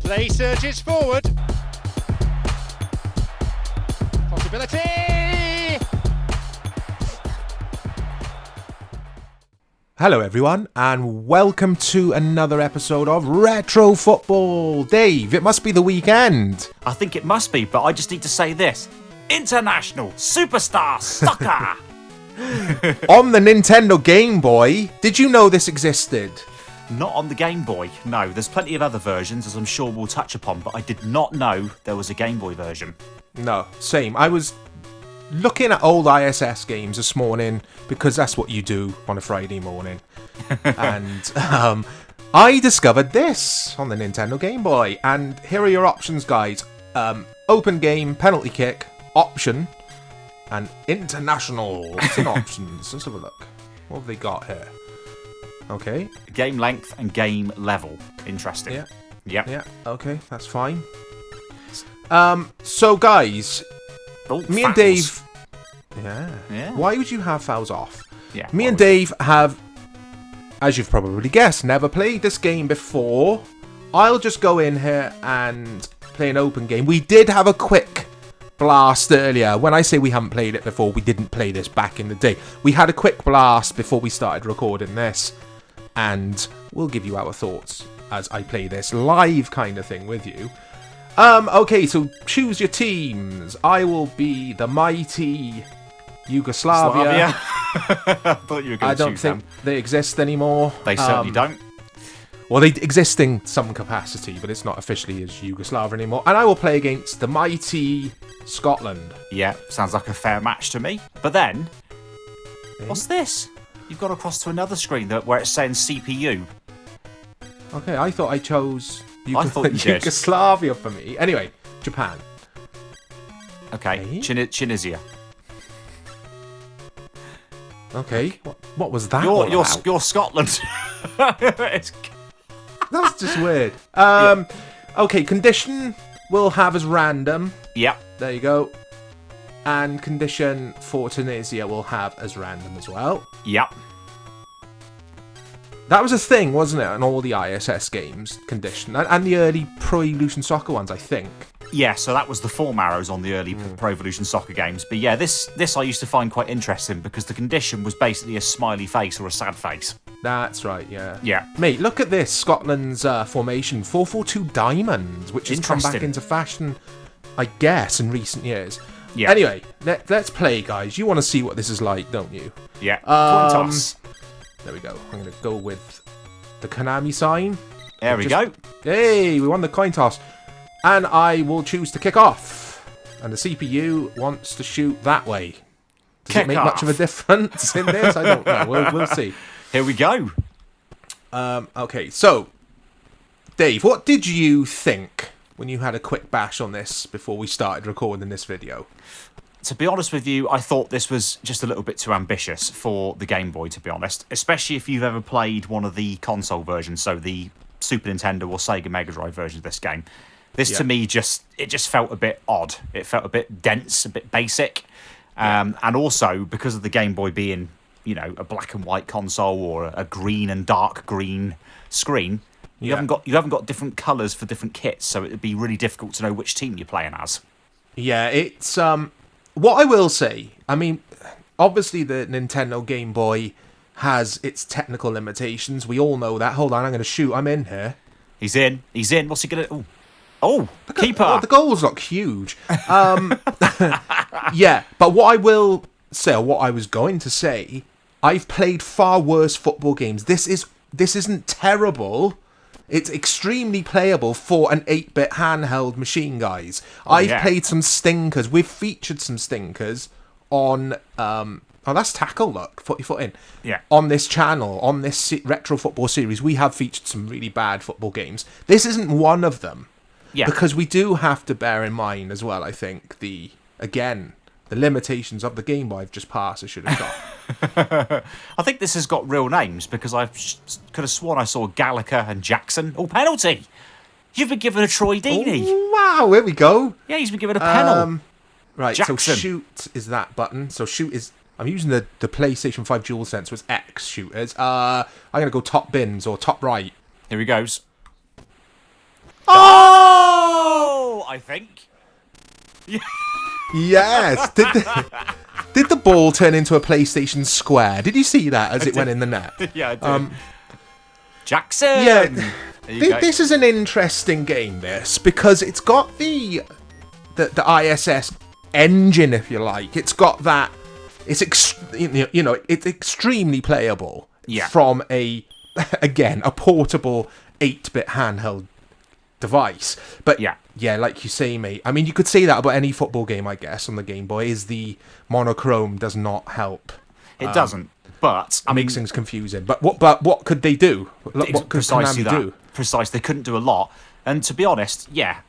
Play surges forward. Possibility! Hello everyone, and welcome to another episode of Retro Football. Dave, it must be the weekend. I think it must be, but I just need to say this. International Superstar Soccer! On the Nintendo Game Boy, did you know this existed? Not on the Game Boy, no. There's plenty of other versions, as I'm sure we'll touch upon, but I did not know there was a Game Boy version. No, same. I was looking at old ISS games this morning, because that's what you do on a Friday morning. And I discovered this on the Nintendo Game Boy. And here are your options, guys. Open game, penalty kick, option, and international. What's in options? Let's have a look. What have they got here? Okay. Game length and game level. Interesting. Yeah. Yep. Yeah. Okay, that's fine. So guys, me and Dave. Yeah. Why would you have fouls off? Yeah. Me and Dave have, as you've probably guessed, never played this game before. I'll just go in here and play an open game. We did have a quick blast earlier. When I say we haven't played it before, we didn't play this back in the day. We had a quick blast before we started recording this, and we'll give you our thoughts as I play this live kind of thing with you. Okay, so choose your teams. I will be the mighty Yugoslavia. I thought you were going to choose them. I don't think they exist anymore. They certainly don't. Well, they exist in some capacity, but it's not officially as Yugoslavia anymore. And I will play against the mighty Scotland. Yeah, sounds like a fair match to me. But then, what's this? You've gone across to another screen where it's saying CPU. Okay, I thought I chose I thought you did. Yugoslavia for me. Anyway, Japan. Okay, Tunisia. Okay, what was that? You're Scotland. That's just weird. Okay, condition we'll have as random. Yep. There you go. And condition for Tunisia we'll have as random as well. Yep. That was a thing, wasn't it, on all the ISS games, condition, and the early Pro Evolution Soccer ones, I think. Yeah, so that was the form arrows on the early Pro Evolution Soccer games. But yeah, this I used to find quite interesting because the condition was basically a smiley face or a sad face. That's right, yeah. Yeah. Mate, look at this, Scotland's formation, 4-4-2 diamond, which has come back into fashion, I guess, in recent years. Yeah. Anyway, let's play, guys. You want to see what this is like, don't you? Yeah. Coin toss. There we go. I'm going to go with the Konami sign. There we go. Hey, we won the coin toss. And I will choose to kick off. And the CPU wants to shoot that way. Does it make much of a difference in this? I don't know. We'll see. Here we go. Okay, so, Dave, what did you think when you had a quick bash on this before we started recording this video? To be honest with you, I thought this was just a little bit too ambitious for the Game Boy, to be honest. Especially if you've ever played one of the console versions, so the Super Nintendo or Sega Mega Drive version of this game. This, to me, just felt a bit odd. It felt a bit dense, a bit basic. And also, because of the Game Boy being, a black and white console or a green and dark green screen, you haven't got different colours for different kits, so it'd be really difficult to know which team you're playing as. Yeah, it's what I will say, I mean, obviously the Nintendo Game Boy has its technical limitations. We all know that. Hold on, I'm going to shoot. I'm in here. He's in. What's he going to... Oh, keeper. The goals look huge. Yeah, but what I will say, or what I was going to say, I've played far worse football games. This isn't terrible. It's extremely playable for an 8-bit handheld machine, guys. I've played some stinkers. We've featured some stinkers on... that's tackle, look. Put your foot in. Yeah. On this channel, on this retro football series, we have featured some really bad football games. This isn't one of them. Yeah. Because we do have to bear in mind as well, I think, the limitations of the Game Boy I've just passed, I should have got. I think this has got real names because I could have sworn I saw Gallagher and Jackson. Oh, penalty! You've been given a Troy Deeney. Oh, wow, here we go. Yeah, he's been given a penalty. Right, Jackson. So shoot is that button. So shoot is... I'm using the PlayStation 5 DualSense, so it's X shooters. I'm going to go top bins or top right. Here he goes. Oh! I think. Yes. Did the ball turn into a PlayStation Square? Did you see that as it went in the net? Yeah, I did. Jackson! Yeah. This is an interesting game, this, because it's got the ISS engine, if you like. It's got that. It's it's extremely playable. Yeah. From a portable 8-bit handheld device. But yeah, like you say, mate. I mean, you could say that about any football game, I guess, on the Game Boy. Is the monochrome does not help. It doesn't. But I mean, makes things confusing. But what could they do? What could Konami do? Precisely, they couldn't do a lot. And to be honest, yeah,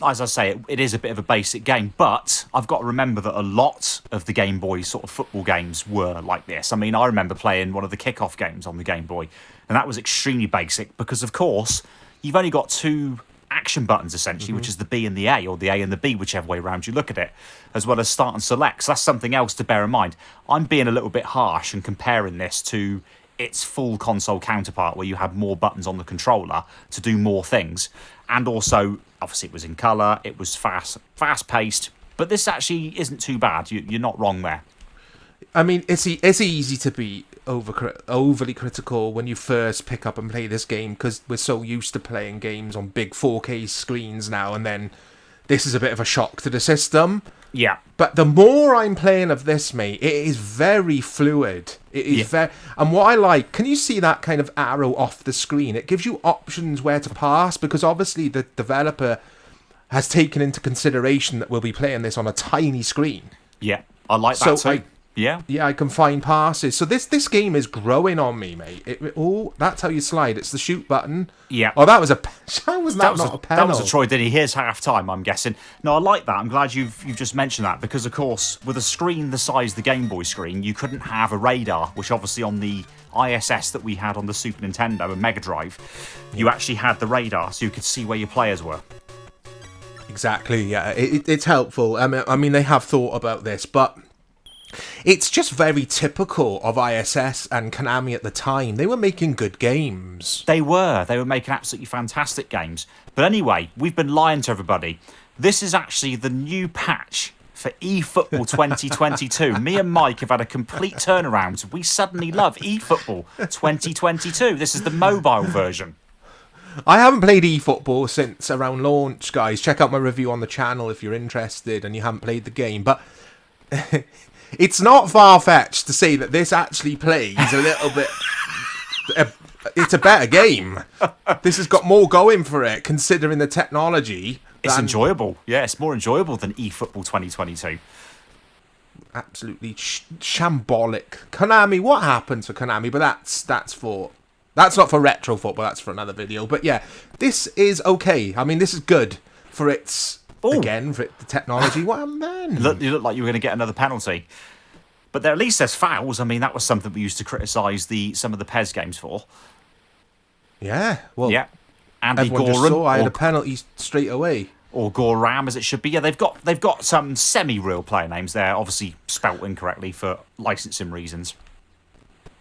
as I say, it is a bit of a basic game. But I've got to remember that a lot of the Game Boy sort of football games were like this. I mean, I remember playing one of the kickoff games on the Game Boy, and that was extremely basic because, of course, you've only got two action buttons essentially, which is the B and the A, or the A and the B, whichever way around you look at it, as well as start and select. So that's something else to bear in mind. I'm being a little bit harsh and comparing this to its full console counterpart, where you have more buttons on the controller to do more things, and also obviously it was in colour, it was fast paced, but this actually isn't too bad. You're not wrong there. I mean, it's easy to be overly critical when you first pick up and play this game, because we're so used to playing games on big 4K screens now, and then this is a bit of a shock to the system. Yeah. But the more I'm playing of this, mate, it is very fluid. It is very... And what I like, can you see that kind of arrow off the screen? It gives you options where to pass, because obviously the developer has taken into consideration that we'll be playing this on a tiny screen. Yeah, I like that too. Yeah, I can find passes. So this game is growing on me, mate. That's how you slide. It's the shoot button. Yeah. Oh, that was a... How was that not a penalty? That was a Troy Diddy. Here's half time, I'm guessing. No, I like that. I'm glad you've just mentioned that, because, of course, with a screen the size of the Game Boy screen, you couldn't have a radar, which obviously on the ISS that we had on the Super Nintendo and Mega Drive, you actually had the radar, so you could see where your players were. Exactly, yeah. It's helpful. I mean, they have thought about this, but... It's just very typical of ISS and Konami at the time. They were making good games. They were making absolutely fantastic games. But anyway, we've been lying to everybody. This is actually the new patch for eFootball 2022. Me and Mike have had a complete turnaround. We suddenly love eFootball 2022. This is the mobile version. I haven't played eFootball since around launch, guys. Check out my review on the channel if you're interested and you haven't played the game. But... It's not far-fetched to say that this actually plays a little bit... It's a better game. This has got more going for it, considering the technology. It's enjoyable. Yeah, it's more enjoyable than eFootball 2022. Absolutely shambolic. Konami, what happened to Konami? But that's not for retro football, that's for another video. But yeah, this is okay. I mean, this is good for its... Again, for the technology. What happened then? You look like you were going to get another penalty. But at least there's fouls. I mean, that was something we used to criticise some of the PES games for. Yeah, well... Yeah. Andy everyone Goram, just saw I had a penalty straight away. Or Goram, as it should be. Yeah, they've got some semi-real player names there, obviously spelt incorrectly for licensing reasons.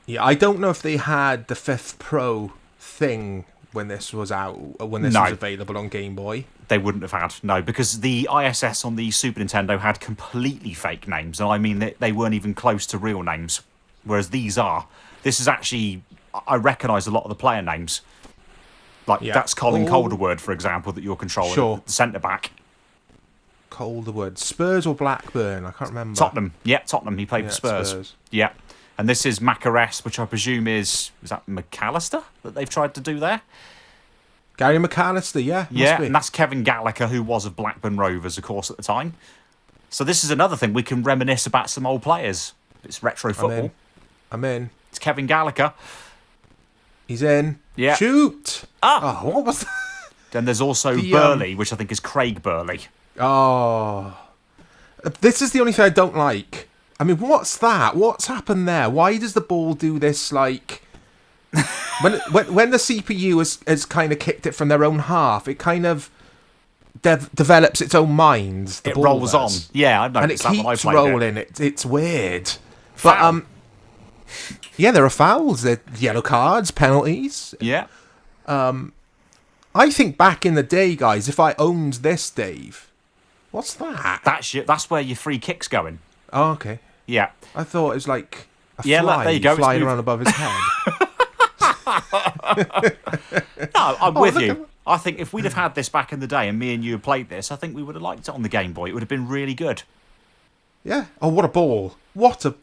Yeah, I don't know if they had the 5th Pro thing when this was out, when this was available on Game Boy. They wouldn't have had, no, because the ISS on the Super Nintendo had completely fake names, and I mean they weren't even close to real names, whereas these are. This is actually, I recognise a lot of the player names. Like, that's Colin Calderwood, for example, that you're controlling, the centre-back. Calderwood. Spurs or Blackburn? I can't remember. Tottenham. Yeah, Tottenham. He played for Spurs. Yeah. And this is Macarés, which I presume is that McAllister that they've tried to do there? Gary McAllister, yeah. Yeah, and that's Kevin Gallagher, who was of Blackburn Rovers, of course, at the time. So this is another thing. We can reminisce about some old players. It's retro football. I'm in. It's Kevin Gallagher. He's in. Yeah. Shoot! Oh, what was that? Then there's also Burley, which I think is Craig Burley. Oh. This is the only thing I don't like. I mean, what's that? What's happened there? Why does the ball do this, like... when the CPU has kind of kicked it from their own half, it kind of develops its own mind. It rolls on. Yeah, I've noticed that when I played it. And it keeps rolling. It's weird. But, yeah, there are fouls. There are yellow cards, penalties. Yeah. I I think back in the day, guys, if I owned this, Dave, what's that? That's where your free kick's going. Oh, okay. Yeah. I thought it was like a Yeah, fly look, there you go, it's flying moved. around above his head. No, I'm with look you. at- I think if we'd have had this back in the day and me and you had played this, I think we would have liked it on the Game Boy. It would have been really good. Yeah. Oh, what a ball! What a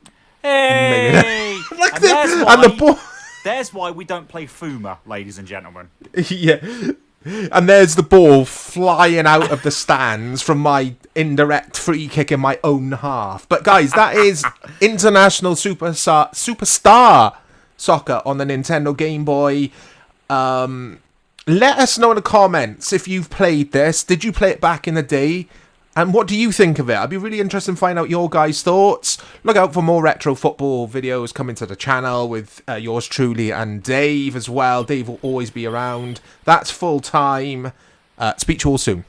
Hey! Look and, and the ball. there's why we don't play Fuma, ladies and gentlemen. Yeah. And there's the ball flying out of the stands from my indirect free kick in my own half. But guys, that is International Superstar Soccer on the Nintendo Game Boy. Let us know in the comments if you've played this. Did you play it back in the day? And what do you think of it? I'd be really interested in finding out your guys' thoughts. Look out for more retro football videos coming to the channel with yours truly and Dave as well. Dave will always be around. That's full time. Speak to you all soon.